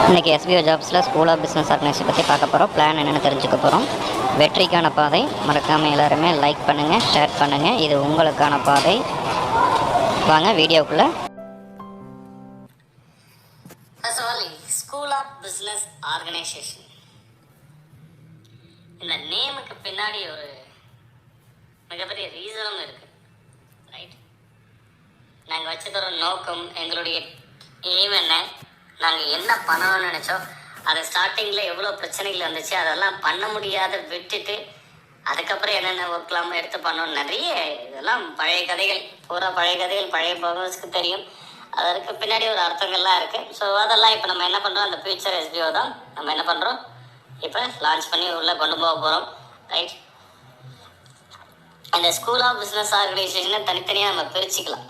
இன்றைக்கி எஸ்பிஓ ஜாப்ஸில் ஸ்கூல் ஆஃப் பிஸ்னஸ் ஆர்கனைசேஷன் பற்றி பார்க்க போகிறோம். பிளான் என்னென்னு தெரிஞ்சுக்க போகிறோம். வெற்றிக்கான பாதை. மறக்காமல் எல்லாருமே லைக் பண்ணுங்கள், ஷேர் பண்ணுங்கள். இது உங்களுக்கான பாதை. வாங்க வீடியோக்குள்ளே. ஸ்கூல் ஆஃப் பிஸ்னஸ் ஆர்கனைசேஷன் இந்த நேமுக்கு பின்னாடி ஒரு மிகப்பெரிய ரீசனும் இருக்குது. ரைட், நாங்கள் வச்சதோட நோக்கம், எங்களுடைய எய்ம் என்ன, நாங்கள் என்ன பண்ணணும்னு நினச்சோம், அது ஸ்டார்டிங்கில் எவ்வளோ பிரச்சனைகள் வந்துச்சு, அதெல்லாம் பண்ண முடியாத விட்டுட்டு அதுக்கப்புறம் என்னென்ன ஒர்க்லாம் எடுத்து பண்ணணும். நிறைய இதெல்லாம் பழைய கதைகள், பூரா பழைய கதைகள், பழைய பர்பஸ்க்கு தெரியும். அதற்கு பின்னாடி ஒரு அர்த்தங்கள்லாம் இருக்குது. ஸோ அதெல்லாம் இப்போ நம்ம என்ன பண்ணுறோம், அந்த ஃபியூச்சர் எஸ்பிஓ தான் நம்ம என்ன பண்ணுறோம், இப்போ லான்ச் பண்ணி உள்ளே கொண்டு போக போகிறோம். ரைட், இந்த ஸ்கூல் ஆஃப் பிஸ்னஸ் ஆர்கனைசேஷனை தனித்தனியாக நம்ம பிரிச்சுக்கலாம்.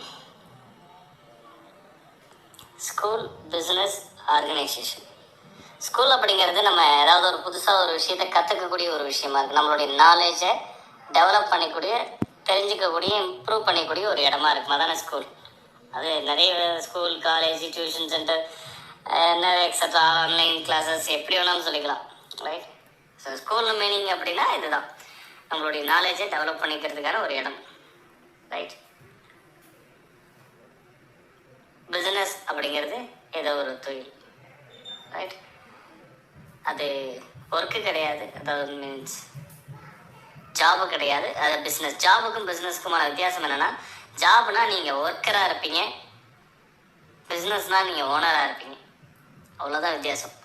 School business organisation. ஸ்கூல் அப்படிங்கிறது நம்ம ஏதாவது ஒரு புதுசாக ஒரு விஷயத்தை கற்றுக்கக்கூடிய ஒரு விஷயமா இருக்குது. நம்மளுடைய நாலேஜை டெவலப் பண்ணிக்கூடிய, தெரிஞ்சிக்கக்கூடிய, இம்ப்ரூவ் பண்ணிக்கூடிய ஒரு இடமா இருக்கும். அதான ஸ்கூல். அது நிறைய school, college, tuition centre, extra, online classes, எப்படி வேணாலும் சொல்லிக்கலாம். ரைட், ஸோ ஸ்கூல் மீனிங் அப்படின்னா இதுதான், நம்மளுடைய நாலேஜை டெவலப் பண்ணிக்கிறதுக்கான ஒரு இடம். ரைட், பிஸ்னஸ் அப்படிங்கிறது ஏதோ ஒரு தொழில். ரைட், அது ஒர்க்கு கிடையாது, அதாவது மீன்ஸ் ஜாபு கிடையாது, அது பிஸ்னஸ். ஜாபுக்கும் பிஸ்னஸ்க்குமான வித்தியாசம் என்னென்னா, ஜாப்னா நீங்கள் ஒர்க்கராக இருப்பீங்க, பிஸ்னஸ்னால் நீங்கள் ஓனராக இருப்பீங்க, அவ்வளோதான் வித்தியாசம்.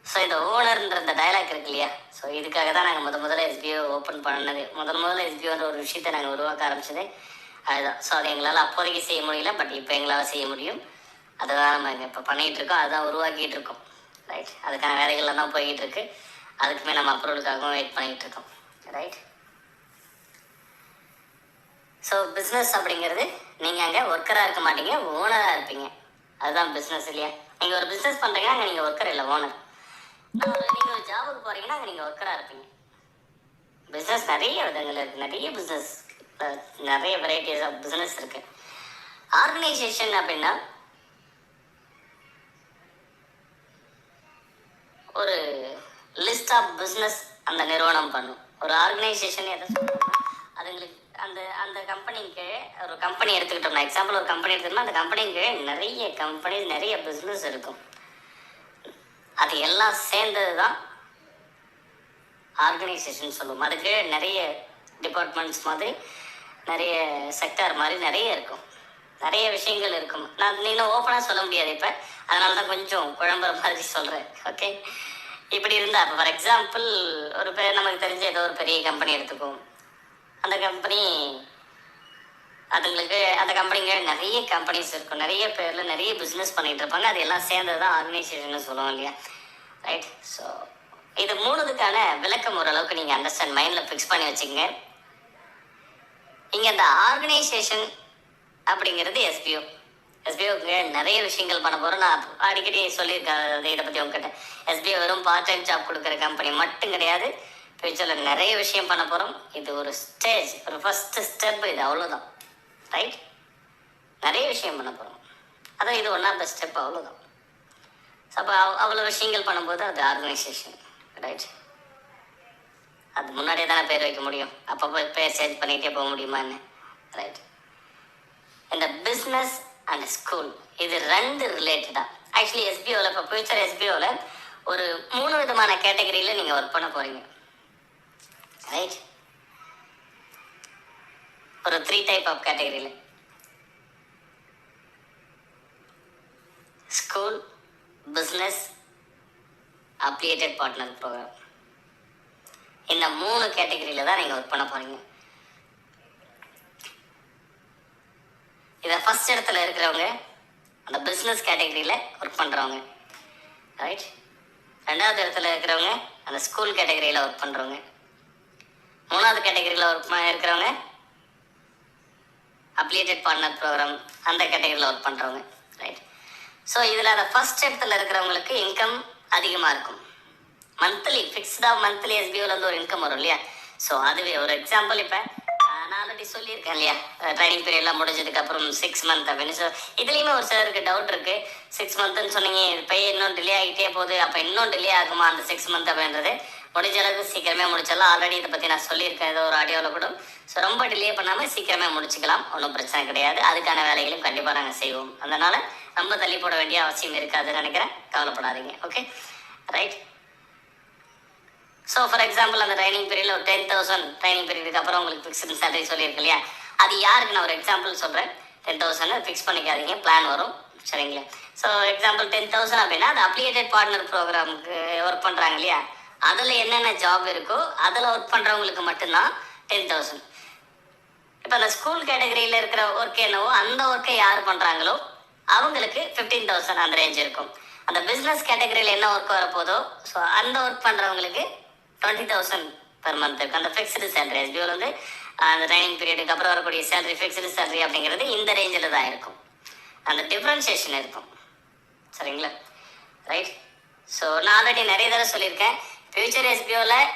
ஸோ இந்த ஓனர்ன்ற இந்த டைலாக் இருக்கு இல்லையா, ஸோ இதுக்காக தான் நாங்கள் முதல்ல எஸ்பிஓ ஓப்பன் பண்ணது. முதல்ல எஸ்பிஓன்ற ஒரு விஷயத்தை நாங்கள் உருவாக்க ஆரம்பிச்சதே அதுதான். ஸோ அது எங்களால் அப்போதைக்கு செய்ய முடியல, பட் இப்போ எங்களால் செய்ய முடியும். அதுதான் நம்ம இங்கே இப்போ பண்ணிகிட்டு இருக்கோம், அதுதான் உருவாக்கிட்டு இருக்கோம். ரைட், அதுக்கான வேலைகள்லாம் தான் போய்கிட்டு இருக்கு. அதுக்குமே நம்ம அப்ரூவலுக்காகவும் வெயிட் பண்ணிகிட்டு இருக்கோம். ரைட், ஸோ பிஸ்னஸ் அப்படிங்கிறது நீங்கள் அங்கே ஒர்க்கராக இருக்க மாட்டீங்க, ஓனராக இருப்பீங்க. அதுதான் பிஸ்னஸ் இல்லையா. நீங்கள் ஒரு பிஸ்னஸ் பண்ணுறீங்கன்னா அங்கே நீங்கள் ஒர்க்கர் இல்லை, ஓனர். நீங்கள் ஒரு ஜாபுக்கு போகிறீங்கன்னா அங்கே நீங்கள் ஒர்க்கராக இருப்பீங்க. பிஸ்னஸ் நிறைய விதங்கள் இருக்குது, நிறைய பிஸ்னஸ், நிறைய வெரைட்டிஸ் ஆஃப் பிஸ்னஸ் இருக்குது. ஆர்கனைசேஷன் அப்படின்னா ஒரு லிஸ்ட் ஆஃப் பிஸ்னஸ் அந்த நிறுவனம் பண்ணும். ஒரு ஆர்கனைசேஷன் எதை சொல்லுவோம்னா, அதுங்களுக்கு அந்த அந்த கம்பெனிக்கு, ஒரு கம்பெனி எடுத்துக்கிட்டோம்னா, எக்ஸாம்பிள் ஒரு கம்பெனி எடுத்துக்கிட்டோம்னா, அந்த கம்பெனிக்கு நிறைய கம்பெனி, நிறைய பிஸ்னஸ் இருக்கும். அது எல்லாம் சேர்ந்தது தான் ஆர்கனைசேஷன் சொல்லுவோம். அதுக்கு நிறைய டிபார்ட்மெண்ட்ஸ் மாதிரி, நிறைய செக்டார் மாதிரி நிறைய இருக்கும், நிறைய விஷயங்கள் இருக்கும். நான் இன்னும் ஓப்பனாக சொல்ல முடியாது இப்போ, அதனால தான் கொஞ்சம் குழம்புற மாதிரி சொல்கிறேன். ஓகே, இப்படி இருந்தால் இப்போ ஃபார் எக்ஸாம்பிள் ஒரு நமக்கு தெரிஞ்ச ஏதோ ஒரு பெரிய கம்பெனி எடுத்துக்கும். அந்த கம்பெனி, அதுங்களுக்கு அந்த கம்பெனிங்க நிறைய கம்பெனிஸ் இருக்கும், நிறைய பேரில் நிறைய பிஸ்னஸ் பண்ணிகிட்டு இருப்பாங்க. அது எல்லாம் சேர்ந்தது தான் ஆர்கனைசேஷன் சொல்லுவோம் இல்லையா. ரைட், ஸோ இது மூணுதுக்கான விளக்கம் ஓரளவுக்கு நீங்கள் அண்டர்ஸ்டாண்ட் மைண்டில் ஃபிக்ஸ் பண்ணி வச்சுக்கோங்க. இங்கே இந்த ஆர்கனைசேஷன் அப்படிங்கிறது எஸ்பிஓ. எஸ்பிஓக்கு நிறைய விஷயங்கள் பண்ண போகிறோம். நான் அடிக்கடி சொல்லியிருக்கேன் இதை பற்றி உங்ககிட்ட. எஸ்பிஓ வெறும் பார்ட் டைம் ஜாப் கொடுக்குற கம்பெனி மட்டும் கிடையாது, ஃபியூச்சரில் நிறைய விஷயம் பண்ண போகிறோம். இது ஒரு ஸ்டேஜ், ஒரு ஃபஸ்ட்டு ஸ்டெப், இது அவ்வளோதான். ரைட், நிறைய விஷயம் பண்ண போகிறோம், அதான் இது ஒன் ஆஃப் த ஸ்டெப், அவ்வளோதான். ஸோ அப்போ அவ்வளோ விஷயங்கள் பண்ணும்போது அது ஆர்கனைசேஷன். ரைட், அது முன்னாடியே தானே பேர் வைக்க முடியும், அப்பப்போ பேர் சேஞ்ச் பண்ணிகிட்டே போக முடியுமா என்ன. ரைட், இந்த பிஸ்னஸ் அண்ட் ஸ்கூல் இது ரெண்டு ரிலேட்டடாக ஆக்சுவலி எஸ்பிஓவில், இப்போ ஃபியூச்சர் எஸ்பிஓவில் ஒரு 3 விதமான கேட்டகரியில் நீங்கள் ஒர்க் பண்ண போகிறீங்க. ரைட், ஒரு 3 டைப் ஆஃப் கேட்டகரியில் school, business, affiliated partner program. இந்த 3 கேட்டகரியில் தான் நீங்கள் ஒர்க் பண்ண போகிறீங்க. இதை ஃபஸ்ட் இடத்துல இருக்கிறவங்க அந்த பிஸ்னஸ் கேட்டகரியில் ஒர்க் பண்ணுறவங்க. ரைட், 2வது இடத்துல இருக்கிறவங்க அந்த ஸ்கூல் கேட்டகரியில் ஒர்க் பண்ணுறவங்க. 3வது கேட்டகரியில் ஒர்க் இருக்கிறவங்க அப்ளிகேட்டட் பார்ட்னர் ப்ரோக்ராம் அந்த கேட்டகரியில் ஒர்க் பண்ணுறவங்க. ரைட், ஸோ இதில் அந்த ஃபஸ்ட் இடத்துல இருக்கிறவங்களுக்கு இன்கம் அதிகமாக இருக்கும். மந்த்லி ஃபிக்ஸ்டாக மந்த்லி எஸ்பிஓவில் வந்து ஒரு இன்கம் வரும் இல்லையா. ஸோ அதுவே ஒரு எக்ஸாம்பிள், இப்போ நான் ஆல்ரெடி சொல்லியிருக்கேன் இல்லையா, ட்ரைனிங் பீரியட்லாம் முடிஞ்சதுக்கு அப்புறம் 6 மந்த் அப்படின்னு. ஸோ இதுலேயுமே ஒரு சிலருக்கு டவுட் இருக்கு. 6 மந்த்னு சொன்னீங்க, இப்போ இன்னும் டிலே ஆகிட்டே போகுது, அப்போ இன்னும் டிலே ஆகுமா அந்த 6 மந்த் அப்படின்றது? முடிஞ்ச அளவுக்கு சீக்கிரமே முடிச்சிடலாம். ஆல்ரெடி இதை பற்றி நான் சொல்லியிருக்கேன் ஏதோ ஒரு ஆடியோவில் கூட. ஸோ ரொம்ப டிலே பண்ணாமல் சீக்கிரமே முடிச்சுக்கலாம், ஒன்றும் பிரச்சனை கிடையாது. அதுக்கான வேலைகளும் கண்டிப்பாக நாங்கள் செய்வோம். அதனால ரொம்ப தள்ளி போட வேண்டிய அவசியம் இருக்காதுன்னு நினைக்கிறேன். கவலைப்படாதீங்க. Okay, right. So for example அந்த ட்ரைனிங் பீரியடில் ஒரு 10,000 ட்ரைனிங் பீரியடுக்கு அப்புறம் உங்களுக்கு ஃபிக்ஸ்டு சேலரி சொல்லியிருக்கு இல்லையா, அது யாருக்கு நான் ஒரு எக்ஸாம்பிள் சொல்கிறேன். 10,000 ஃபிக்ஸ் பண்ணிக்காதீங்க, பிளான் வரும். சரிங்களா? ஸோ எக்ஸாம்பிள் 10,000 அப்படின்னா அது அப்ளிகேட்டட் பார்ட்னர் ப்ரோக்ராமுக்கு ஒர்க் பண்ணுறாங்க இல்லையா, அதில் என்னென்ன ஜாப் இருக்கோ அதில் ஒர்க் பண்ணுறவங்களுக்கு மட்டும்தான் 10,000. இப்போ அந்த ஸ்கூல் கேட்டகரியில் இருக்கிற ஒர்க் என்னவோ அந்த ஒர்க்கை யார் பண்ணுறாங்களோ அவங்களுக்கு 15,000 அந்த ரேஞ்ச் இருக்கும். அந்த பிஸ்னஸ் கேட்டகரியில் என்ன ஒர்க் வரப்போதோ ஸோ அந்த ஒர்க் பண்ணுறவங்களுக்கு 20,000 பெர் மந்த் இருக்கும். அந்த ஃபிக்ஸ்டு சேலரி எஸ்பிஓவில் வந்து அந்த ட்ரைனிங் பீரியடுக்கு அப்புறம் வரக்கூடிய சேலரி, ஃபிக்ஸ்டு சேலரி அப்படிங்கிறது இந்த ரேஞ்சில் தான் இருக்கும். அந்த டிஃப்ரென்ஷியேஷன் இருக்கும். சரிங்களா? ரைட். ஸோ நான் ஆல்ரெடி நிறைய தடவை சொல்லியிருக்கேன், ஃபியூச்சர் எஸ்பிஓவில்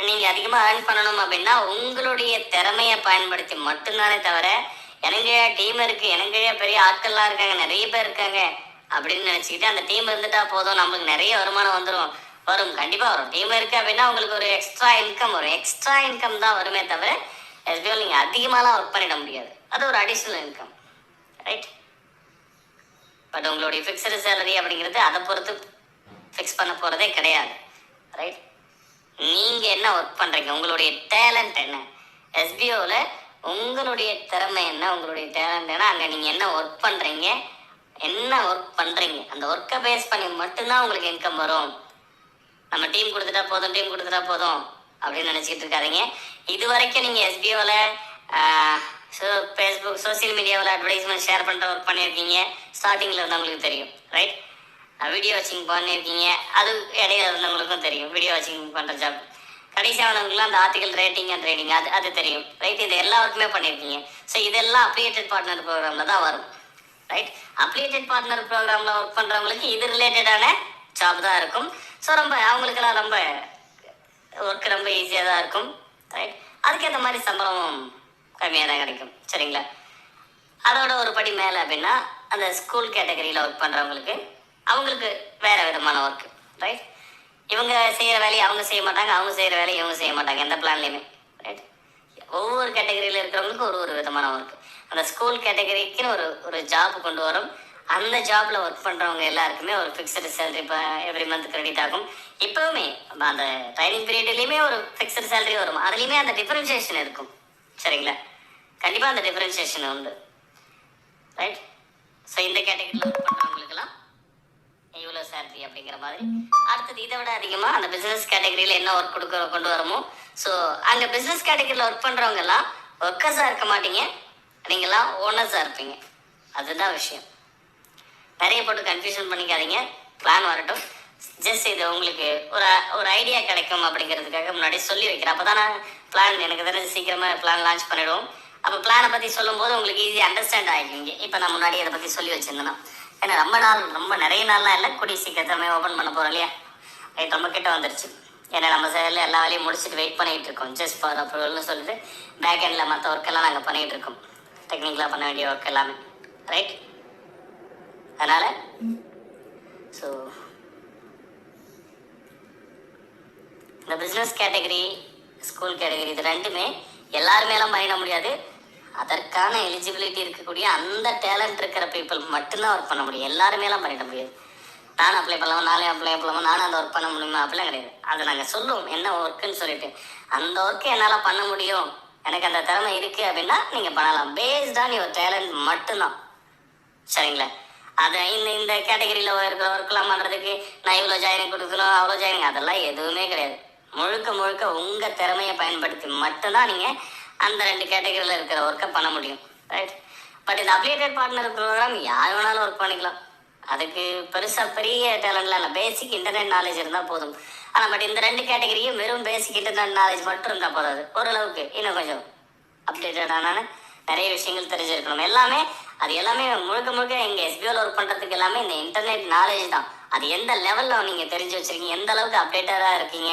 நீங்கள் அதிகமாக ஏர்ன் பண்ணணும் அப்படின்னா உங்களுடைய திறமையை பயன்படுத்தி மட்டும்தானே தவிர, எனக்கு டீம் இருக்குது, எனக்கு பெரிய ஆட்கள்லாம் இருக்காங்க, நிறைய பேர் இருக்காங்க அப்படின்னு நினச்சிக்கிட்டு அந்த டீம் இருந்துட்டா போதும் நம்மளுக்கு நிறைய வருமானம் வரும். கண்டிப்பாக வரும். டீம் இருக்குது அப்படின்னா உங்களுக்கு ஒரு எக்ஸ்ட்ரா இன்கம் வரும். எக்ஸ்ட்ரா இன்கம் தான் வருமே தவிர எஸ்பிஓவில் நீங்கள் அதிகமாகலாம் ஒர்க் பண்ணிட முடியாது. அது ஒரு அடிஷ்னல் இன்கம். ரைட். பட் உங்களுடைய ஃபிக்ஸ்டு சேலரி அப்படிங்கிறது அதை பொறுத்து ஃபிக்ஸ் பண்ண போகிறதே கிடையாது. ரைட். நீங்கள் என்ன ஒர்க் பண்ணுறீங்க, உங்களுடைய டேலண்ட் என்ன, எஸ்பிஓவில் உங்களுடைய திறமை என்ன, உங்களுடைய டேலண்ட் என்ன, அங்கே நீங்கள் என்ன ஒர்க் பண்ணுறீங்க, அந்த ஒர்க்கை பேஸ் பண்ணி மட்டும்தான் உங்களுக்கு இன்கம் வரும். நம்ம டீம் கொடுத்துட்டா போதும் அப்படின்னு நினச்சிக்கிட்டு இருக்காதீங்க. இது வரைக்கும் நீங்கள் எஸ்பிஓவில் ஃபேஸ்புக் சோசியல் மீடியாவில் அட்வர்டைஸ்மெண்ட் ஷேர் பண்ணுற ஒர்க் பண்ணியிருக்கீங்க. ஸ்டார்டிங்கில் இருந்தவங்களுக்கு தெரியும். ரைட். வீடியோ வாட்சிங் பண்ணியிருக்கீங்க, அது இடையில இருந்தவங்களுக்கும் தெரியும். வீடியோ வாட்சிங் பண்ணுற ஜாப். கடைசியானவங்களுக்குலாம் அந்த ஆர்டிகல் ரேட்டிங் அண்ட் ட்ரேடிங் அது தெரியும். ரைட். இது எல்லா ஒர்க்குமே பண்ணியிருக்கீங்க. ஸோ இதெல்லாம் அப்ளிகேட்டட் பார்ட்னர் ப்ரோக்ராமில் தான் வரும். ரைட். அப்ளிகேட்டட் பார்ட்னர் ப்ரோக்ராமில் ஒர்க் பண்ணுறவங்களுக்கு இது ரிலேட்டடான ஜாப் தான் இருக்கும். ஸோ அவங்களுக்கெல்லாம் ரொம்ப ஒர்க் ரொம்ப ஈஸியாக தான் இருக்கும். ரைட். அதுக்கேற்ற மாதிரி சம்பளமும் கம்மியாக தான் கிடைக்கும். சரிங்களா? அதோட ஒரு படி மேலே அப்படின்னா அந்த ஸ்கூல் கேட்டகரியில் ஒர்க் பண்ணுறவங்களுக்கு அவங்களுக்கு வேறு விதமான ஒர்க்கு. ரைட். இவங்க செய்கிற வேலையை அவங்க செய்ய மாட்டாங்க, அவங்க செய்கிற வேலையை இவங்க செய்ய மாட்டாங்க, எந்த பிளான்லையுமே. ரைட். ஒவ்வொரு கேட்டகரியில் இருக்கிறவங்களுக்கு ஒரு விதமான ஒர்க்கு. அந்த ஸ்கூல் கேட்டகரிக்குன்னு ஒரு ஜாப் கொண்டு வரும். அந்த ஜாபில் ஒர்க் பண்ணுறவங்க எல்லாருக்குமே ஒரு ஃபிக்ஸ்டு சேலரி இப்போ எவ்ரி மந்த் கிரெடிட் ஆகும். இப்போவுமே அந்த ட்ரைனிங் பீரியட்லேயுமே ஒரு ஃபிக்ஸ்டு சேலரி வரும். அதுலேயுமே அந்த டிஃப்ரென்ஷியேஷன் இருக்கும். சரிங்களா? கண்டிப்பாக அந்த டிஃப்ரென்ஷியேஷன் உண்டு. ரைட். ஸோ இந்த கேட்டகரியில் ஒர்க் பண்ணுறவங்களுக்கெல்லாம் இவ்வளோ சேலரி அப்படிங்கிற மாதிரி. அடுத்தது இதை விட அதிகமாக அந்த பிஸ்னஸ் கேட்டகரியில் என்ன ஒர்க் கொண்டு வரமோ, ஸோ அங்கே பிஸ்னஸ் கேட்டகரியில் ஒர்க் பண்ணுறவங்கெல்லாம் ஒர்க்கர்ஸாக இருக்க மாட்டீங்க, நீங்களாம் ஓனர்ஸாக இருப்பீங்க. அதுதான் விஷயம். நிறைய போட்டு கன்ஃபியூஷன் பண்ணிக்காதீங்க. பிளான் வரட்டும். ஜஸ்ட் இது உங்களுக்கு ஒரு ஐடியா கிடைக்கும் அப்படிங்கிறதுக்காக முன்னாடி சொல்லி வைக்கிறேன். அப்போ தான் நான் பிளான் எனக்கு தெரிஞ்சு சீக்கிரமாக பிளான் லான்ச் பண்ணிவிடுவோம். அப்போ பிளானை பற்றி சொல்லும்போது உங்களுக்கு ஈஸியாக அண்டர்ஸ்டாண்ட் ஆகிக்குவீங்க. இப்போ நான் முன்னாடி அதை பற்றி சொல்லி வச்சுருந்தேன்னா, ஏன்னா ரொம்ப நிறைய நாள்லாம் இல்லை, கூடிய சீக்கிரமே ஓப்பன் பண்ண போகிறோம் இல்லையா. ரைட். ரொம்ப கிட்ட வந்துருச்சு. ஏன்னா நம்ம சைடில் எல்லா வேலையும் முடிச்சுட்டு வெயிட் பண்ணிகிட்டு இருக்கோம். ஜஸ்ட் ஃபார் அப்ரூவல்னு சொல்லிட்டு பேக் எண்டில் மற்ற ஒர்க்கெல்லாம் நாங்கள் பண்ணிகிட்டு இருக்கோம். டெக்னிக்கலாக பண்ண வேண்டிய ஒர்க் எல்லாமே. ரைட். அதனால் ஸோ இந்த பிஸ்னஸ் கேட்டகரி, ஸ்கூல் கேட்டகரி இது ரெண்டுமே எல்லாருமேலாம் பண்ணிட முடியாது. அதற்கான எலிஜிபிலிட்டி இருக்கக்கூடிய அந்த டேலண்ட் இருக்கிற பீப்புள் மட்டும்தான் ஒர்க் பண்ண முடியும். எல்லாருமேலாம் பண்ணிட முடியாது. நானும் அப்ளை பண்ணலாமா, அப்ளை பண்ணலாமா, நானும் அந்த ஒர்க் பண்ண முடியுமா அப்படிலாம் கிடையாது. அதை நாங்கள் சொல்லுவோம் என்ன ஒர்க்குன்னு சொல்லிட்டு. அந்த ஒர்க்கு என்னால் பண்ண முடியும், எனக்கு அந்த திறமை இருக்குது அப்படின்னா நீங்கள் பண்ணலாம். பேஸ்ட் ஆன் யுவர் டேலண்ட் மட்டும்தான். சரிங்களா? அதை இந்த கேட்டகரியில் இருக்கிற ஒர்க்கெலாம் பண்ணுறதுக்கு நான் இவ்வளோ ஜாயினிங் கொடுக்கணும், அவ்வளோ ஜாயினிங், அதெல்லாம் எதுவுமே கிடையாது. முழுக்க உங்கள் திறமையை பயன்படுத்தி மட்டும்தான் நீங்கள் அந்த 2 கேட்டகரியில் இருக்கிற ஒர்க்கை பண்ண முடியும். ரைட். பட் இந்த அப்ளிகேட்டட் பார்ட்னர் ப்ரோக்ராம் யார் வேணாலும் ஒர்க் பண்ணிக்கலாம். அதுக்கு பெரிய டேலண்ட்லாம் இல்லை, பேசிக் இன்டர்நெட் நாலேஜ் இருந்தால் போதும். ஆனால் பட் இந்த 2 கேட்டகரியும் வெறும் பேசிக் இன்டர்நெட் நாலேஜ் மட்டும் இருந்தால் போதாது. ஓரளவுக்கு இன்னும் கொஞ்சம் அப்டேட்டடான நிறைய விஷயங்கள் தெரிஞ்சிருக்கணும். அது எல்லாமே முழுக்க எங்கள் எஸ்பிஓவில் ஒர்க் பண்ணுறதுக்கு எல்லாமே இந்த இன்டர்நெட் நாலேஜ் தான். அது எந்த லெவலில் நீங்கள் தெரிஞ்சு வச்சுருக்கீங்க, எந்த அளவுக்கு அப்டேட்டடாக இருக்கீங்க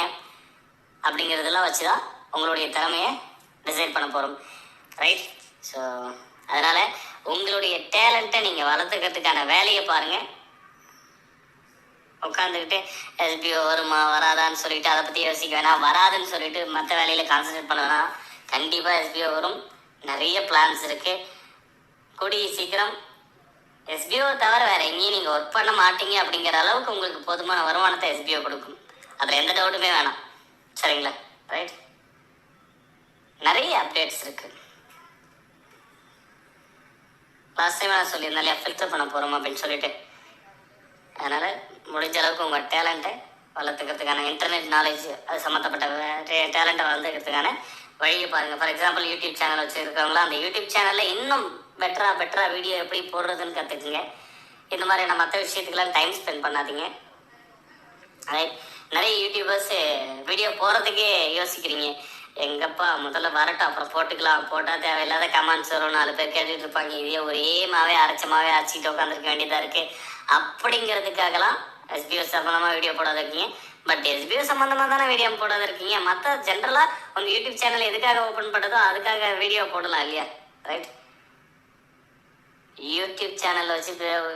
அப்படிங்கிறதெல்லாம் வச்சு தான் உங்களுடைய திறமையை டிசைட் பண்ண போகிறோம். ரைட். ஸோ அதனால் உங்களுடைய டேலண்ட்டை நீங்கள் வளர்த்துக்கிறதுக்கான வேலையை பாருங்கள். உட்காந்துக்கிட்டு எஸ்பிஓ வருமா வராதான்னு சொல்லிட்டு அதை பற்றி யோசிக்க வேணாம். வராதுன்னு சொல்லிட்டு மற்ற வேலையில் கான்சன்ட்ரேட் பண்ண வேணாம். கண்டிப்பாக எஸ்பிஓ வரும். நிறைய பிளான்ஸ் இருக்குது. கூடிய சீக்கிரம் எஸ்பிஓ தவிர வேறு எங்கேயும் நீங்கள் ஒர்க் பண்ண மாட்டீங்க அப்படிங்கிற அளவுக்கு உங்களுக்கு போதுமான வருமானத்தை எஸ்பிஓ கொடுக்கும். அதில் எந்த டவுட்டுமே வேணாம். சரிங்களா? ரைட். நிறைய அப்டேட்ஸ் இருக்குது. லாஸ்ட் டைம் நான் சொல்லியிருந்தேன் இல்லையா, ஃபில்டர் பண்ண போகிறோம் அப்படின்னு சொல்லிட்டு. அதனால் முடிஞ்ச அளவுக்கு உங்கள் டேலண்ட்டை வளர்த்துக்கிறதுக்கான இன்டர்நெட் நாலேஜ் அது சம்மந்தப்பட்ட டேலண்ட்டை வளர்த்துக்கிறதுக்கான வழியை பாருங்கள். ஃபார் எக்ஸாம்பிள் யூடியூப் சேனல் வச்சுருக்கவங்களாம் அந்த யூடியூப் சேனலில் இன்னும் பெட்டராக வீடியோ எப்படி போடுறதுன்னு கற்றுக்குங்க. இந்த மாதிரியான மற்ற விஷயத்துக்கெல்லாம் டைம் ஸ்பெண்ட் பண்ணாதீங்க. அதே நிறைய யூடியூபர்ஸ் வீடியோ போகிறதுக்கே யோசிக்கிறீங்க. எங்கப்பா முதல்ல வரட்டும் அப்புறம் போட்டுக்கலாம், போட்டால் தேவையில்லாத கமெண்ட்ஸ் வரும், 4 பேர் கேட்டுட்டு இருப்பாங்க, இதே ஒரே அரைச்சமாகவே அரைச்சிட்டு உட்காந்துருக்க வேண்டியதாக இருக்குது அப்படிங்கிறதுக்காகலாம் எஸ்பிஓ சம்மந்தமாக வீடியோ போடாத இருக்கீங்க. பட் எஸ்பிஓ சம்மந்தமாக தானே வீடியோ போடாத இருக்கீங்க. மற்ற ஜென்ரலாக உங்கள் யூடியூப் சேனல் எதுக்காக ஓப்பன் பண்ணுறதோ அதுக்காக வீடியோ போடலாம் இல்லையா? ரைட். யூடியூப் சேனலில் வச்சு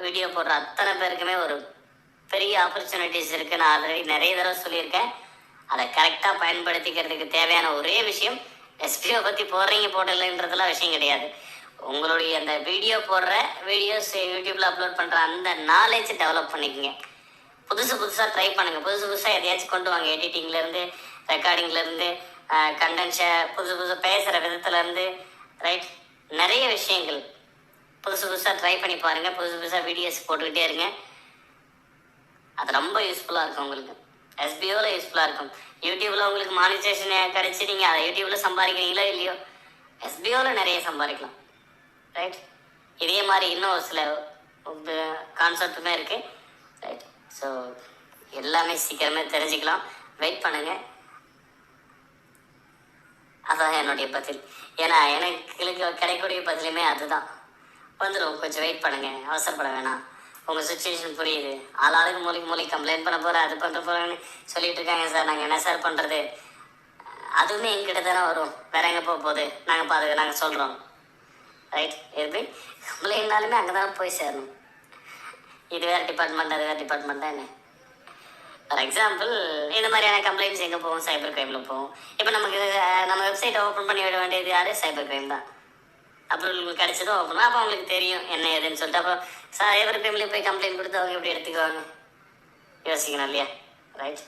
வீடியோ போடுற அத்தனை பேருக்குமே ஒரு பெரிய ஆப்பர்ச்சுனிட்டிஸ் இருக்குது. நான் ஆல்ரெடி நிறைய தடவை சொல்லியிருக்கேன். அதை கரெக்டாக பயன்படுத்திக்கிறதுக்கு தேவையான ஒரே விஷயம், எஸ்பிஓ பற்றி போடுறீங்க போடலைன்றதுலாம் விஷயம் கிடையாது. உங்களுடைய அந்த வீடியோ போடுற வீடியோஸ் யூடியூப்பில் அப்லோட் பண்ணுற அந்த நாலேஜ் டெவலப் பண்ணிக்கோங்க. புதுசாக ட்ரை பண்ணுங்கள். புதுசாக எதையாச்சும் கொண்டு வாங்க. எடிட்டிங்லேருந்து, ரெக்கார்டிங்லேருந்து, கண்டென்ஷை புதுசாக பேசுகிற விதத்துலேருந்து, ரைட், நிறைய விஷயங்கள் புதுசாக ட்ரை பண்ணி பாருங்கள். புதுசாக வீடியோஸ் போட்டுக்கிட்டே இருங்க. அது ரொம்ப யூஸ்ஃபுல்லாக இருக்கும் உங்களுக்கு. எஸ்பிஓவில் யூஸ்ஃபுல்லாக இருக்கும். யூடியூப்பில் உங்களுக்கு மானிட்டேஷன் கிடச்சி நீங்கள் அதை யூடியூப்பில் சம்பாதிக்கிறீங்களோ இல்லையோ, எஸ்பிஓவில் நிறைய சம்பாதிக்கலாம். ரைட். இதே மாதிரி இன்னும் ஒரு சில கான்செப்டுமே இருக்குது. ரைட். ஸோ எல்லாமே சீக்கிரமே தெரிஞ்சுக்கலாம். வெயிட் பண்ணுங்கள். அதான் என்னுடைய பதில். ஏன்னா எனக்கு கிடைக்கக்கூடிய பதிலுமே அதுதான். வந்துடும். கொஞ்சம் வெயிட் பண்ணுங்கள், அவசரப்பட வேணாம். உங்கள் சுச்சுவேஷன் புரியுது. ஆளாளுக்கு மூலிக்கு கம்ப்ளைண்ட் பண்ண போகிறேன், அது பண்ணுற போகிறேன்னு சொல்லிட்டு இருக்காங்க சார். நாங்கள் என்ன சார் பண்ணுறது? அதுவுமே எங்கிட்ட தானே வரும். வேற எங்கே போகுது? நாங்கள் சொல்கிறோம். ரைட். எப்படி கம்ப்ளைண்ட்னாலுமே அங்கே தான் போய் சேரணும். இது வேறு டிபார்ட்மெண்ட், அது வேறு டிபார்ட்மெண்ட் தானே. ஃபார் எக்ஸாம்பிள் இந்த மாதிரியான கம்ப்ளைண்ட்ஸ் எங்கே போகும்? சைபர் கிரைமில் போகும். இப்போ நம்ம வெப்சைட்டை ஓப்பன் பண்ணி விட வேண்டியது யார்? சைபர் கிரைம் தான். அப்புறம் உங்களுக்கு கிடைச்சதும் ஓப்பன், அப்போ அவங்களுக்கு தெரியும் என்ன ஏதுன்னு சொல்லிட்டு. அப்புறம் சைபர் கிரைம்லேயே போய் கம்ப்ளைண்ட் கொடுத்து அவங்க எப்படி எடுத்துக்குவாங்க? யோசிக்கணும் இல்லையா? ரைட்.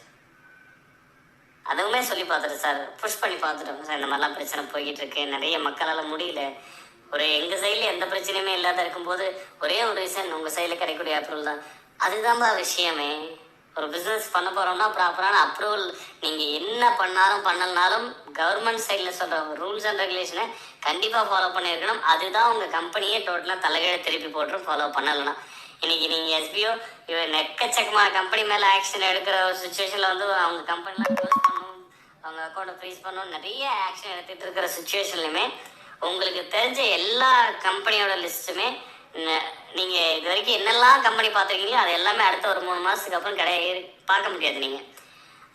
அதுவுமே சொல்லி பார்த்துட்டு சார், புஷ் பண்ணி பார்த்துட்டோம் சார், இந்த மாதிரிலாம் பிரச்சனை போய்கிட்டு இருக்கு, நிறைய மக்களால் முடியல. ஒரு எங்கள் சைடில் எந்த பிரச்சனையுமே இல்லாத இருக்கும்போது ஒரே ஒரு ரீசன், உங்கள் சைடில் கிடைக்கக்கூடிய அப்ரூவல் தான். அதுதான்ப்பா விஷயமே. ஒரு பிஸ்னஸ் பண்ண போகிறோம்னா ப்ராப்பரான அப்ரூவல் நீங்கள் என்ன பண்ணலனாலும் கவர்மெண்ட் சைடில் சொல்கிற ரூல்ஸ் அண்ட் ரெகுலேஷனை கண்டிப்பாக ஃபாலோ பண்ணியிருக்கணும். அதுதான் உங்கள் கம்பெனியே டோட்டலாக தலைகீழ திருப்பி போட்டு ஃபாலோ பண்ணலைன்னா இன்றைக்கி நீங்கள் எஸ்பிஓ நெக்கச்சக்கமான கம்பெனி மேலே ஆக்ஷன் எடுக்கிற ஒரு சுச்சுவேஷனில் வந்து அவங்க கம்பெனிலாம் க்ளோஸ் பண்ணணும், அவங்க அக்கௌண்ட்டை ஃப்ரீஸ் பண்ணணும், நிறைய ஆக்ஷன் எடுத்துகிட்டு இருக்கிற சுச்சுவேஷன்லையுமே உங்களுக்கு தெரிஞ்ச எல்லா கம்பெனியோட லிஸ்ட்டுமே நீங்கள் இது வரைக்கும் என்னெல்லாம் கம்பெனி பார்த்துருக்கீங்களோ அது எல்லாமே அடுத்த ஒரு 3 மாதத்துக்கு அப்புறம் பார்க்க முடியாது. நீங்கள்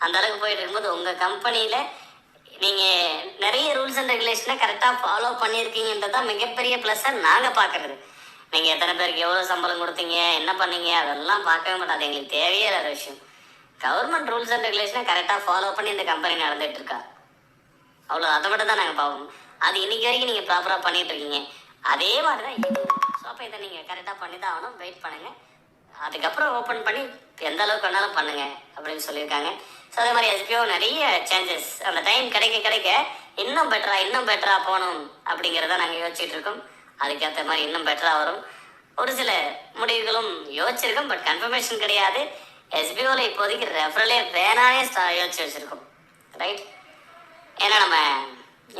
அந்த அளவுக்கு போயிட்டு இருக்கும்போது உங்கள் கம்பெனியில் நீங்கள் நிறைய ரூல்ஸ் அண்ட் ரெகுலேஷனை கரெக்டாக ஃபாலோ பண்ணியிருக்கீங்கன்றது தான் மிகப்பெரிய ப்ளஸ்ஸாக நாங்கள் பார்க்குறது. நீங்கள் எத்தனை பேருக்கு எவ்வளோ சம்பளம் கொடுத்தீங்க, என்ன பண்ணீங்க, அதெல்லாம் பார்க்கவே மாட்டாது. எங்களுக்கு தேவையே இல்லாத விஷயம். கவர்மெண்ட் ரூல்ஸ் அண்ட் ரெகுலேஷனை கரெக்டாக ஃபாலோ பண்ணி இந்த கம்பெனி நடந்துகிட்டு இருக்கா, அவ்வளோ. அதை மட்டும் தான் நாங்கள் பார்ப்போம். அது இன்னைக்கு வரைக்கும் நீங்கள் ப்ராப்பராக பண்ணிட்டு இருக்கீங்க. அதே மாதிரி தான் இது. ஸோ அப்போ இதை நீங்கள் கரெக்டாக பண்ணி தான் ஆகணும். வெயிட் பண்ணுங்கள். அதுக்கப்புறம் ஓப்பன் பண்ணி எந்த அளவுக்கு வேணாலும் பண்ணுங்கள் அப்படின்னு சொல்லியிருக்காங்க. ஸோ அதே மாதிரி எஸ்பிஓ நிறைய சேஞ்சஸ் அந்த டைம் கிடைக்க இன்னும் பெட்டராக போகணும் அப்படிங்கிறத நாங்கள் யோசிச்சுட்டு இருக்கோம். அதுக்கேற்ற மாதிரி இன்னும் பெட்டராக வரும். ஒரு சில முடிவுகளும் யோசிச்சிருக்கோம், பட் கன்ஃபர்மேஷன் கிடையாது. எஸ்பிஓவில் இப்போதைக்கு ரெஃபரலே வேணானே யோசிச்சு வச்சுருக்கோம். ரைட். ஏன்னா நம்ம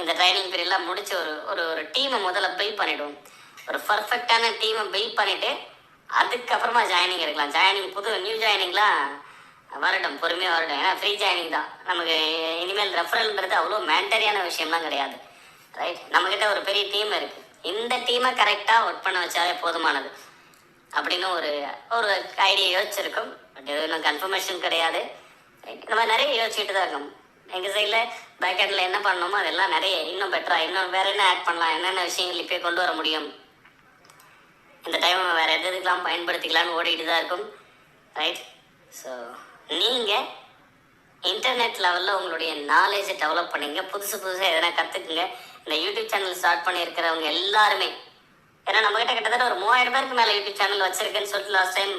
இந்த ட்ரைனிங் பீரியட்லாம் முடிச்சு ஒரு டீமை முதல்ல பில்ட் பண்ணிவிடுவோம். ஒரு பர்ஃபெக்டான டீமை பில்ட் பண்ணிவிட்டு அதுக்கப்புறமா ஜாயினிங் எடுக்கலாம். நியூ ஜாயினிங்லாம் வரட்டும், பொறுமையாக வரட்டும். ஏன்னா ஃப்ரீ ஜாயினிங் தான். நமக்கு இனிமேல் ரெஃபரல்ன்றது அவ்வளோ மேண்டரியான விஷயம்லாம் கிடையாது. ரைட். நம்மக்கிட்ட ஒரு பெரிய டீம் இருக்குது. இந்த டீமை கரெக்டாக ஒர்க் பண்ண வச்சாலே போதுமானது அப்படின்னு ஒரு ஐடியா யோசிச்சிருக்கோம். பட் இது இன்னும் கன்ஃபர்மேஷன் கிடையாது. ரைட். இந்த மாதிரி நிறைய யோசிச்சுட்டு தான் இருக்கோம். எங்கள் சைடில் பேக் ஹேண்டில் என்ன பண்ணணுமோ அதெல்லாம் நிறைய இன்னும் பெட்டராக இன்னும் வேறு என்ன ஆட் பண்ணலாம், என்னென்ன விஷயங்கள் இப்போ கொண்டு வர முடியும், இந்த டைமை வேறு எதுக்கெல்லாம் பயன்படுத்திக்கலாம்னு ஓடிட்டு தான் இருக்கும். ரைட். ஸோ நீங்கள் இன்டர்நெட் லெவலில் உங்களுடைய நாலேஜை டெவலப் பண்ணிங்க, புதுசாக எதனா கற்றுக்குங்க. இந்த யூடியூப் சேனல் ஸ்டார்ட் பண்ணியிருக்கிறவங்க எல்லாருமே, ஏன்னா நம்மகிட்ட கிட்டத்தட்ட ஒரு 3000 பேருக்கு மேலே யூடியூப் சேனல் வச்சுருக்குன்னு சொல்லிட்டு லாஸ்ட் டைம்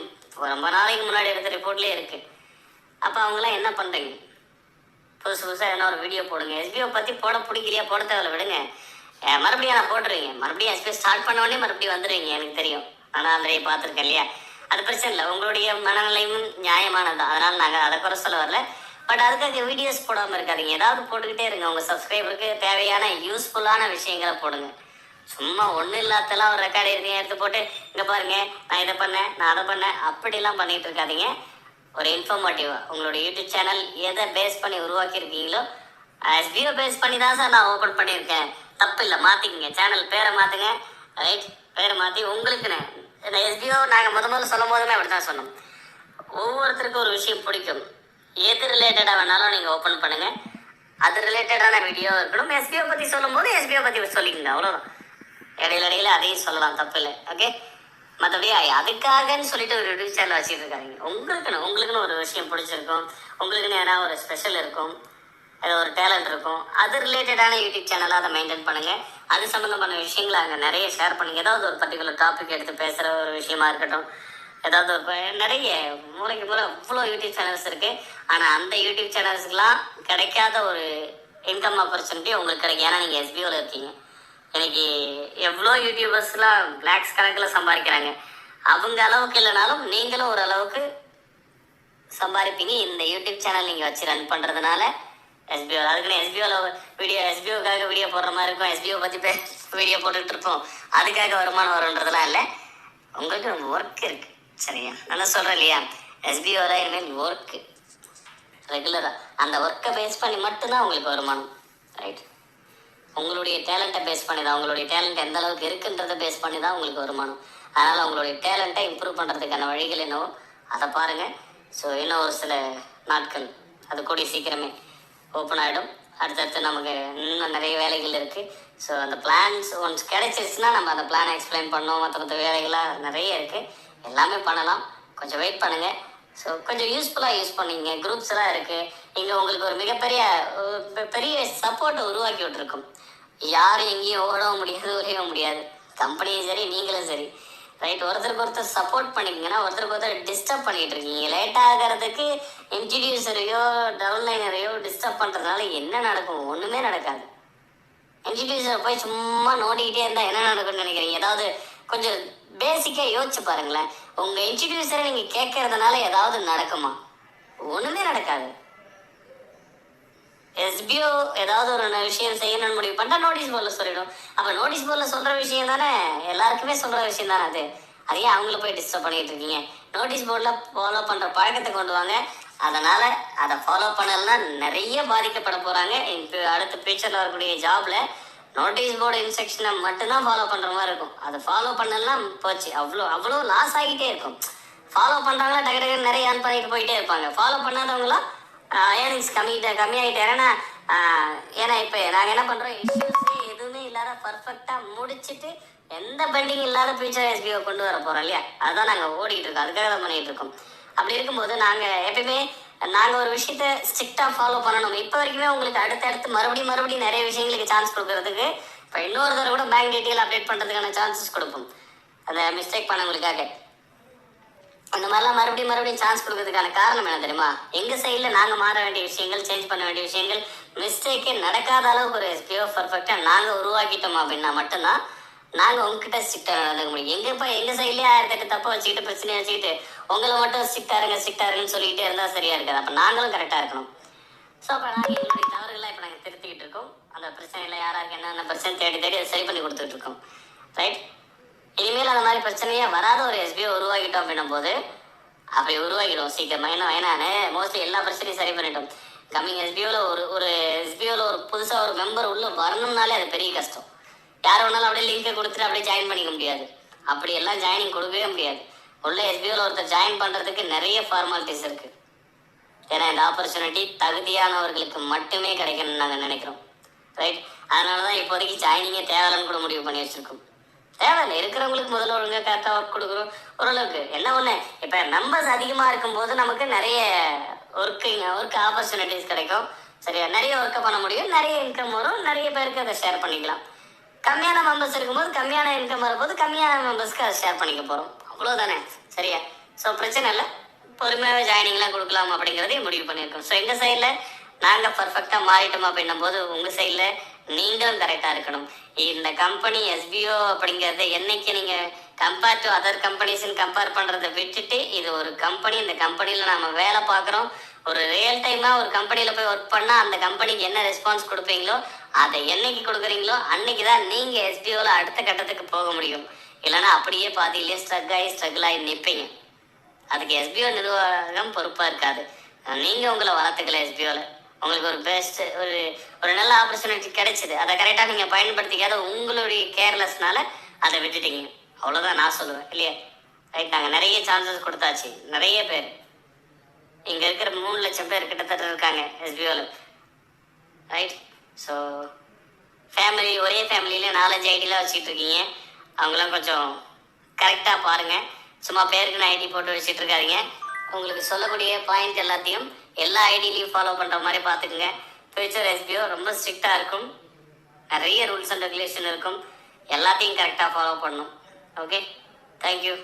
ரொம்ப நாளைக்கு முன்னாடி எடுத்த ரிப்போர்ட்லேயே இருக்குது. அப்போ அவங்களாம் என்ன பண்ணுறீங்க? புதுசாக எதனா ஒரு வீடியோ போடுங்க. எஸ்பிஓ பற்றி போட பிடிக்கிறியா, போட தேவையில்ல, விடுங்க. மறுபடியும் நான் போட்டுருவீங்க, மறுபடியும் எஸ்பிஓ ஸ்டார்ட் பண்ண உடனே மறுபடியும் வந்துடுவீங்க, எனக்கு தெரியும். ஆனால் ஆல்ரெடி பார்த்துருக்கேன் இல்லையா? அது பிரச்சனை இல்லை, உங்களுடைய மனநிலையும் நியாயமானது தான், அதனால் நாங்கள் அதை குறை சொல்ல வரல. பட் அதுக்காக வீடியோஸ் போடாமல் இருக்காதிங்க, ஏதாவது போட்டுக்கிட்டே இருங்க. உங்கள் சப்ஸ்கிரைபருக்கு தேவையான யூஸ்ஃபுல்லான விஷயங்களை போடுங்க. சும்மா ஒன்றும் இல்லாதெல்லாம் ஒரு ரெக்கார்டு இருக்கீங்க எடுத்து போட்டு இங்கே பாருங்க நான் இதை பண்ணேன், நான் அதை பண்ணேன், அப்படிலாம் பண்ணிகிட்டு இருக்காதிங்க. ஒரு இன்ஃபர்மேட்டிவாக உங்களோட யூடியூப் சேனல் எதை பேஸ் பண்ணி உருவாக்கியிருக்கீங்களோ, எஸ்பிஓ பேஸ் பண்ணி தான் சார் நான் ஓப்பன் பண்ணியிருக்கேன், தப்பு இல்லை, மாற்றிக்கங்க, சேனல் பேரை மாற்றுங்க. ரைட். பேரை மாற்றி உங்களுக்குன்னு இந்த எஸ்பிஓ நாங்கள் முதல்ல சொல்லும் போதுமே அப்படி தான் சொன்னோம். ஒவ்வொருத்தருக்கும் ஒரு விஷயம் பிடிக்கும், எது ரிலேட்டடாக வேணாலும் நீங்கள் ஓப்பன் பண்ணுங்கள், அது ரிலேட்டடான வீடியோ இருக்கணும். எஸ்பிஓ பற்றி சொல்லும் போது எஸ்பிஓ பற்றி சொல்லிக்கங்க, அவ்வளோதான். இடையில அதையும் சொல்லலாம், தப்பு இல்லை. ஓகே. மற்றபடி அதுக்காகன்னு சொல்லிட்டு ஒரு யூடியூப் சேனல் வச்சுட்டு இருக்காங்க. உங்களுக்குன்னு ஒரு விஷயம் பிடிச்சிருக்கும், உங்களுக்குன்னு ஏன்னா ஒரு ஸ்பெஷல் இருக்கும், ஏதோ ஒரு டேலண்ட் இருக்கும், அது ரிலேட்டடான யூடியூப் சேனலாக அதை மெயின்டைன் பண்ணுங்கள். அது சம்மந்தமான விஷயங்களை அங்கே நிறைய ஷேர் பண்ணுங்கள். ஏதாவது ஒரு பர்டிகுலர் டாபிக் எடுத்து பேசுகிற ஒரு விஷயமா இருக்கட்டும், ஏதாவது ஒரு நிறைய மூளைக்கு மூளை அவ்வளோ யூடியூப் சேனல்ஸ் இருக்குது. ஆனால் அந்த யூடியூப் சேனல்ஸுக்கெலாம் கிடைக்காத ஒரு இன்கம் ஆப்பர்ச்சுனிட்டி உங்களுக்கு கிடைக்கும். ஏன்னா நீங்கள் எஸ்பிஓவில் இருக்கீங்க. இன்னைக்கு எவ்வளோ யூடியூபர்ஸ்லாம் லேக்ஸ் கணக்கில் சம்பாதிக்கிறாங்க. அவங்க அளவுக்கு இல்லைனாலும் நீங்களும் ஒரு அளவுக்கு சம்பாதிப்பீங்க இந்த யூடியூப் சேனல் நீங்கள் வச்சு ரன் பண்ணுறதுனால. எஸ்பிஓ அதுக்குன்னு எஸ்பிஓக்காக வீடியோ போடுற மாதிரி இருக்கும், எஸ்பிஓ பற்றி வீடியோ போட்டுட்டு இருப்போம், அதுக்காக வருமானம் வரும்ன்றதுலாம் இல்லை. உங்களுக்கு ஒர்க் இருக்குது, சரியா? நான் சொல்கிறேன் இல்லையா, எஸ்பிஓவில் இனிமேல் ஒர்க்கு ரெகுலராக, அந்த ஒர்க்கை பேஸ் பண்ணி மட்டும்தான் உங்களுக்கு வருமானம். ரைட். உங்களுடைய டேலண்ட்டை பேஸ் பண்ணி தான், உங்களுடைய டேலண்ட் எந்த அளவுக்கு இருக்குன்றதை பேஸ் பண்ணி தான் உங்களுக்கு வருமானம். அதனால் உங்களுடைய டேலண்ட்டை இம்ப்ரூவ் பண்ணுறதுக்கான வழிகள் என்னவோ அதை பாருங்கள். ஸோ இன்னும் ஒரு சில நாட்கள் அது கூடிய சீக்கிரமே ஓப்பன் ஆகிடும். அடுத்தடுத்து நமக்கு இன்னும் நிறைய வேலைகள் இருக்குது. ஸோ அந்த பிளான்ஸ் ஒன்ஸ் கிடைச்சிருச்சுன்னா நம்ம அந்த பிளானை எக்ஸ்பிளைன் பண்ணோம். மற்ற வேலைகளாக நிறைய இருக்குது, எல்லாமே பண்ணலாம். கொஞ்சம் வெயிட் பண்ணுங்கள். ஸோ கொஞ்சம் யூஸ்ஃபுல்லாக யூஸ் பண்ணிங்க. குரூப்ஸ் எல்லாம் இருக்குது. இங்கே உங்களுக்கு ஒரு பெரிய சப்போர்ட்டை உருவாக்கி விட்டுருக்கும். யாரும் எங்கேயும் ஓடவும் முடியாது, உழையவும் முடியாது, கம்பெனியும் சரி நீங்களும் சரி. ரைட். ஒருத்தருக்கு ஒருத்தர் சப்போர்ட் பண்ணிங்கன்னா ஒருத்தருக்கு ஒருத்தர் டிஸ்டர்ப் பண்ணிகிட்டு இருக்கீங்க. லேட் ஆகிறதுக்கு இன்ட்ரடியூசரையோ டவுன்லைனரையோ டிஸ்டர்ப் பண்ணுறதுனால என்ன நடக்கும்? ஒன்றுமே நடக்காது. இன்ட்ரடியூசரை போய் சும்மா நோண்டிக்கிட்டே இருந்தால் என்ன நடக்கும்னு நினைக்கிறீங்க? ஏதாவது கொஞ்சம் பேசிக்காக யோசிச்சு பாருங்களேன். உங்கள் இன்ட்ரடியூசரை நீங்கள் கேட்கறதுனால ஏதாவது நடக்குமா? ஒன்றுமே நடக்காது. எஸ்பிஓ ஏதாவது ஒரு விஷயம் செய்யணும்னு முடிவு பண்ணிட்டா நோட்டீஸ் போர்டில் சொல்லிடும். அப்போ நோட்டீஸ் போர்டில் சொல்கிற விஷயம் தானே, எல்லாருக்குமே சொல்கிற விஷயம் தானே அது. அதையே அவங்கள போய் டிஸ்டர்ப் பண்ணிகிட்டு இருக்கீங்க. நோட்டீஸ் போர்டில் ஃபாலோ பண்ணுற பழக்கத்தை கொண்டு வாங்க. அதனால் அதை ஃபாலோ பண்ணலைன்னா நிறைய பாதிக்கப்பட போகிறாங்க. இப்போ அடுத்த ஃபியூச்சரில் வரக்கூடிய ஜாபில் நோட்டீஸ் போர்டு இன்ஸ்ட்ரக்ஷனை மட்டும்தான் ஃபாலோ பண்ணுற மாதிரி இருக்கும். அதை ஃபாலோ பண்ணலாம் போச்சு, அவ்வளோ லாஸ் ஆகிட்டே இருக்கும். ஃபாலோ பண்ணுறாங்களா டக்கு டக்குன்னு நிறைய ஏர்ன் பண்ணிட்டு போயிட்டே இருப்பாங்க. ஃபாலோ பண்ணாதவங்களாம் ஏர்னிங்ஸ் கம்மியாகிட்டு. ஏன்னா இப்போ நாங்கள் என்ன பண்ணுறோம், இஷ்யூஸே எதுவுமே இல்லாத பர்ஃபெக்டாக முடிச்சுட்டு எந்த பெண்டிங் இல்லாத ஃபியூச்சர் எஸ்பிஓ கொண்டு வர போகிறோம் இல்லையா? அதுதான் நாங்கள் ஓடிக்கிட்டு இருக்கோம், அதுக்காக தான் பண்ணிகிட்டு இருக்கோம். அப்படி இருக்கும்போது நாங்கள் ஒரு விஷயத்த ஸ்ட்ரிக்டாக ஃபாலோ பண்ணணும். இப்போ வரைக்குமே உங்களுக்கு அடுத்தடுத்து மறுபடியும் நிறைய விஷயங்களுக்கு சான்ஸ் கொடுக்கறதுக்கு இப்போ இன்னொரு தடவை கூட பேங்க் டீட்டெயில் அப்டேட் பண்ணுறதுக்கான சான்சஸ் கொடுப்போம். அந்த மிஸ்டேக் பண்ணவங்களுக்காக அந்த மாதிரிலாம் மறுபடியும் சான்ஸ் கொடுக்கறதுக்கான காரணம் என்ன தெரியுமா? எங்கள் சைடில் நாங்கள் மாற வேண்டிய விஷயங்கள், சேஞ்ச் பண்ண வேண்டிய விஷயங்கள், மிஸ்டேக்கே நடக்காத அளவுக்கு ஒரு எஸ்பிஓ பர்ஃபெக்டாக நாங்கள் உருவாக்கிட்டோம் அப்படின்னா மட்டும்தான் நாங்கள் உங்ககிட்ட ஸ்ட்ரிக்டாக நடந்துக்க முடியும். எங்கள் சைட்லேயே 1008 தப்பை வச்சுக்கிட்டு பிரச்சனையை வச்சுக்கிட்டு உங்களை மட்டும் ஸ்ட்ரிக்டாருங்கன்னு சொல்லிக்கிட்டே இருந்தால் சரியாக இருக்காது. அப்போ நாங்களும் கரெக்டாக இருக்கணும். ஸோ அப்போ நாங்கள் எங்களுடைய தவறுகளை இப்போ நாங்கள் திருத்திக்கிட்டு இருக்கோம். அந்த பிரச்சனையில் யாராருக்கு என்னென்ன பிரச்சனை தேடி அதை சரி பண்ணி கொடுத்துட்டு இருக்கோம். ரைட். இனிமேல் அந்த மாதிரி பிரச்சனையே வராத ஒரு எஸ்பிஓ உருவாக்கிட்டோம் அப்படின்னும் போது அப்படி உருவாக்கிடும் சீக்கிரமாக. ஏன்னா மோஸ்ட்லி எல்லா பிரச்சனையும் சரி பண்ணிட்டோம். கம்மிங் எஸ்பிஓவில் ஒரு புதுசாக ஒரு மெம்பர் உள்ள வரணும்னாலே அது பெரிய கஷ்டம். யார் வேணாலும் அப்படியே லிங்கை கொடுத்துட்டு அப்படியே ஜாயின் பண்ணிக்க முடியாது. அப்படியெல்லாம் ஜாயினிங் கொடுக்கவே முடியாது. உள்ள எஸ்பிஓவில் ஒருத்தர் ஜாயின் பண்ணுறதுக்கு நிறைய ஃபார்மாலிட்டிஸ் இருக்குது. ஏன்னா இந்த ஆப்பர்ச்சுனிட்டி தகுதியானவர்களுக்கு மட்டுமே கிடைக்கணும்னு நாங்கள் நினைக்கிறோம். ரைட், அதனால தான் இப்போதைக்கு ஜாயினிங்கே தேவையில்லைன்னு கூட முடிவு பண்ணி வச்சுருக்கோம். தேவையில்லை, இருக்கிறவங்களுக்கு முதல்ல ஒழுங்காக கரெக்டாக ஒர்க் கொடுக்குறோம். ஓரளவுக்கு என்ன ஒன்று, இப்போ நம்பர்ஸ் அதிகமாக இருக்கும்போது நமக்கு நிறைய ஒர்க் ஆப்பர்ச்சுனிட்டிஸ் கிடைக்கும். சரியா, நிறைய ஒர்க்கை பண்ண முடியும், நிறைய இன்கம் வரும், நிறைய பேருக்கு அதை ஷேர் பண்ணிக்கலாம். கம்மியான மெம்பர்ஸ் இருக்கும்போது கம்மியான இன்கம் வரும்போது கம்மியான மெம்பர்ஸ்க்கு அதை ஷேர் பண்ணிக்க போகிறோம், அவ்வளோதானே. சரியா, ஸோ பிரச்சனை இல்லை, பொறுமையாகவே ஜாயினிங்லாம் கொடுக்கலாம் அப்படிங்கிறதையும் முடிவு பண்ணியிருக்கோம். ஸோ எங்கள் சைடில் நாங்கள் பர்ஃபெக்டாக மாறிட்டோம் அப்படின்னும் போது உங்கள் சைடில் நீங்களும் கரெக்டாக இருக்கணும். இந்த கம்பெனி எஸ்பிஓ அப்படிங்கிறத என்னைக்கு நீங்கள் கம்பேர் டு அதர் கம்பெனிஸ்ன்னு கம்பேர் பண்ணுறதை விட்டுட்டு இது ஒரு கம்பெனி, இந்த கம்பெனியில் நம்ம வேலை பார்க்குறோம், ஒரு ரியல் டைமாக ஒரு கம்பெனியில் போய் ஒர்க் பண்ணால் அந்த கம்பெனிக்கு என்ன ரெஸ்பான்ஸ் கொடுப்பீங்களோ அதை என்னைக்கு கொடுக்குறீங்களோ அன்னைக்கு தான் நீங்கள் எஸ்பிஓவில் அடுத்த கட்டத்துக்கு போக முடியும். இல்லைன்னா அப்படியே பாதியிலே ஸ்ட்ரகிள் ஆகி நிற்பீங்க. அதுக்கு எஸ்பிஓ நிர்வாகம் பொறுப்பாக இருக்காது. நீங்கள் உங்களை வளர்த்துக்கல எஸ்பிஓவில், உங்களுக்கு ஒரு பெஸ்ட் ஒரு நல்ல ஆப்பர்ச்சுனிட்டி கிடைச்சிது, அதை கரெக்டாக நீங்கள் பயன்படுத்திக்காத உங்களுடைய கேர்லெஸ்னால அதை விட்டுட்டீங்க, அவ்வளோதான் நான் சொல்லுவேன். இல்லையா, ரைட். நாங்கள் நிறைய சான்சஸ் கொடுத்தாச்சு, நிறைய பேர் இங்கே இருக்கிற 3 லட்சம் பேர் கிட்டத்தட்ட இருக்காங்க எஸ்பிஓவில். ரைட், ஸோ ஃபேமிலி, ஒரே ஃபேமிலியில 4-5 ஐடியில் வச்சுட்டு இருக்கீங்க, அவங்களாம் கொஞ்சம் கரெக்டாக பாருங்கள். சும்மா பேருக்கு ஐடி போட்டு வச்சுட்டு இருக்காதிங்க. உங்களுக்கு சொல்லக்கூடிய பாயிண்ட் எல்லாத்தையும் எல்லா ஐடியிலையும் ஃபாலோ பண்ணுற மாதிரி பார்த்துக்குங்க. ஃபியூச்சர் எஸ்பிஓ ரொம்ப ஸ்ட்ரிக்டாக இருக்கும், நிறைய ரூல்ஸ் அண்ட் ரெகுலேஷன் இருக்கும், எல்லாத்தையும் கரெக்டாக ஃபாலோ பண்ணணும். Okay, thank you.